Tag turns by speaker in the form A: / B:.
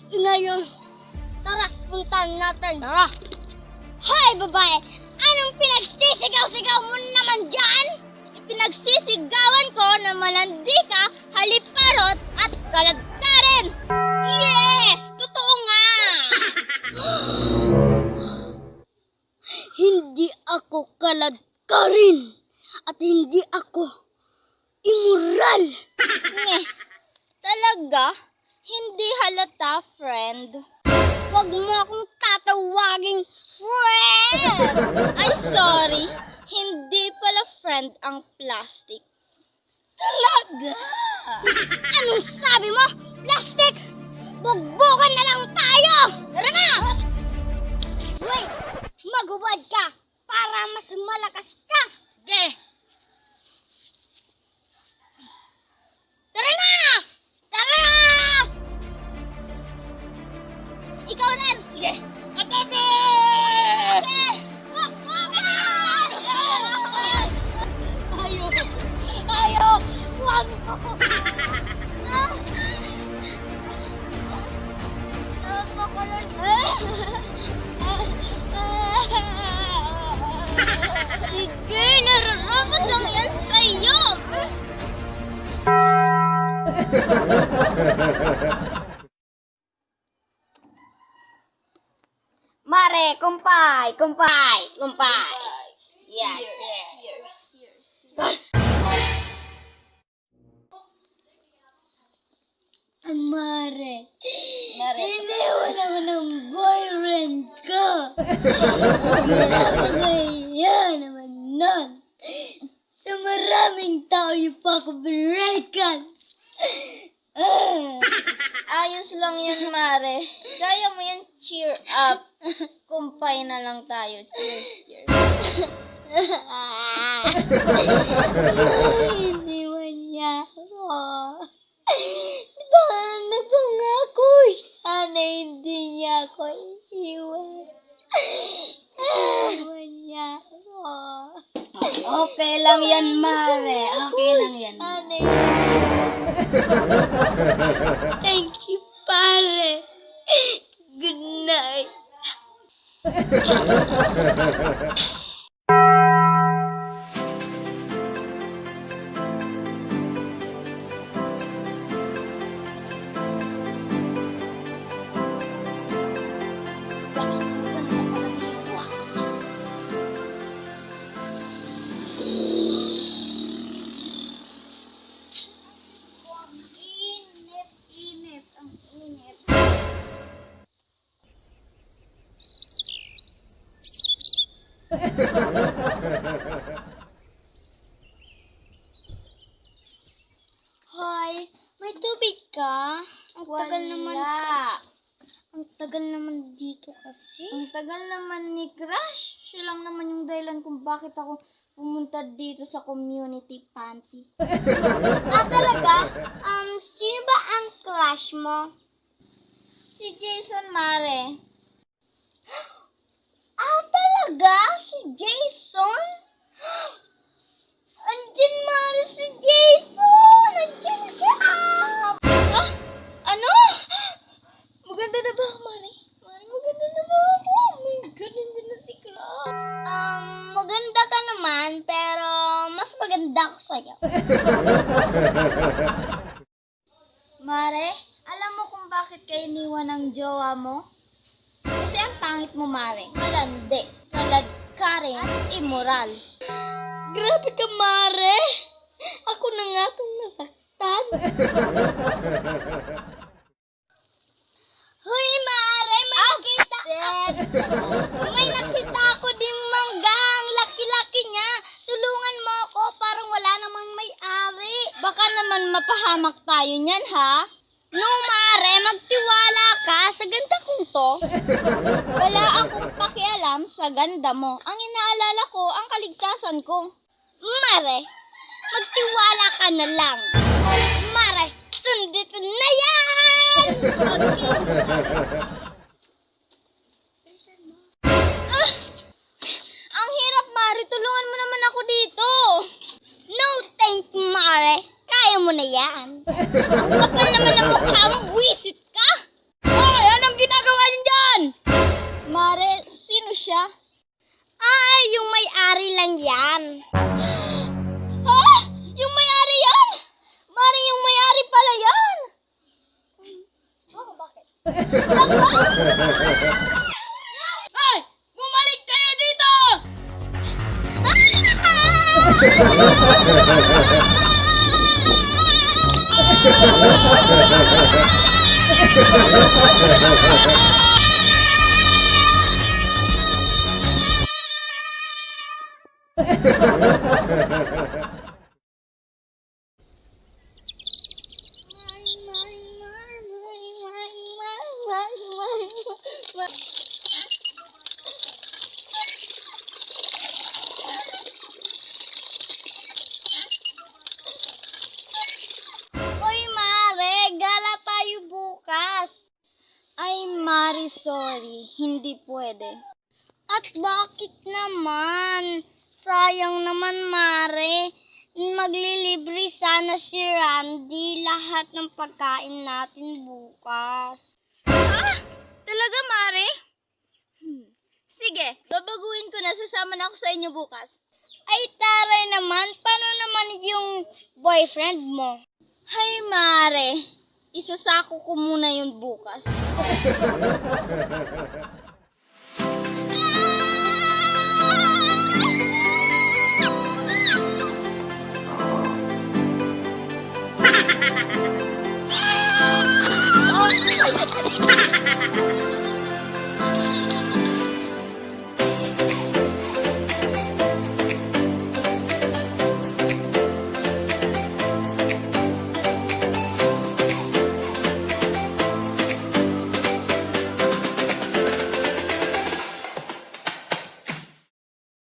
A: Ngayon, tara, puntahan natin.
B: Tara!
A: Hoy, babae! Anong pinagsisigaw-sigaw mo naman dyan?
B: Pinagsisigawan ko na malandi ka, haliparot at kaladkarin!
A: Yes! Totoo nga! Hindi ako kaladkarin at hindi ako immoral.
B: Talaga? Hindi halata, friend.
A: Huwag mo akong tatawaging friend!
B: Ay, sorry. Hindi pala friend ang plastic.
A: Talaga? Anong sabi mo? Plastic! Bugbugan na lang tayo! Tara na! Wait! Magubad ka para mas malakas ka!
B: Sige!
A: Tara na! Tara! Ikaw rin!
B: Sige! Atabe!
A: Okay! Bugbugan!
B: Ayaw! Ayaw! Huwag mo! Sige, nararapat lang yan sa'yo!
A: Mare, kumpay! Kumpay! Kumpay! Yan. Mare, iniwan ako ng boyfriend ko. Napakaya naman nun. Sa maraming tao yung pa ako breakan.
B: Ayos lang yan, Mare. Kaya mo yan, cheer up. Kumpay na lang tayo. Cheers, cheers.
A: Iniwan niya ako. Diba nagpangako siya na hindi niya ako iiwan. Iniwan niya ako.
B: Okay lang yan, Mare. Okay lang yan.
A: Thank you, pare. Good night.
B: Init. Ang init.
A: Hoy, may tubig ka? Ang tagal naman. Ang tagal naman dito kasi.
B: Ang tagal naman ni Crush. Siya lang naman yung dahilan kung bakit ako pumunta dito sa community panty.
A: Talaga? Sino ba ang crush mo?
B: Si Jason, Mare.
A: Talaga? Si Jason? Andyan, Mare, si Jason! Andyan siya!
B: Ano? Maganda na ba ako, Mare? Mare, maganda na ba ako? Oh my God, hindi na si Crush.
A: Maganda ka naman, pero mas maganda ako sa'yo.
B: Mare, alam mo kung bakit kayo iniwan ng jowa mo? Kasi ang pangit mo, Mare. Malandi, kaladkarin, at immoral.
A: Grabe ka, Mare! Ako na nga itong nasaktan. Hoy, Mare! May nakita ako din manggang. Laki-laki niya. Tulungan mo ako. Parang wala namang may-ari.
B: Baka naman mapahamak tayo niyan, ha?
A: No, Mare! Magtiwala ka. Sa ganda kong to.
B: Wala akong pakialam sa ganda mo. Ang inaalala ko, ang kaligtasan ko.
A: Mare! Magtiwala ka na lang. Mare! Sunditin na yan!
B: Ang hirap, Mare. Tulungan mo naman ako dito.
A: No, thank you, Mare. Kaya mo na yan. Ang kapal naman ng mukha mo. Buwisit ka.
B: Ay, Ha? Yung may-ari yan? Mare, yung may-ari pala yan. Oh, bakit? Ay! Bumalik kayo dito!
A: Uy, Mare, gala tayo bukas.
B: Ay, Mari, sorry. Hindi pwede.
A: At bakit naman? Sayang naman, Mare. Maglilibre sana si Randy lahat ng pagkain natin bukas.
B: Talaga, Mare? Sige, babaguhin ko na. Sasama na ako sa inyo bukas.
A: Ay, taray naman. Paano naman yung boyfriend mo?
B: Hay, Mare. Isasako ko muna yun bukas.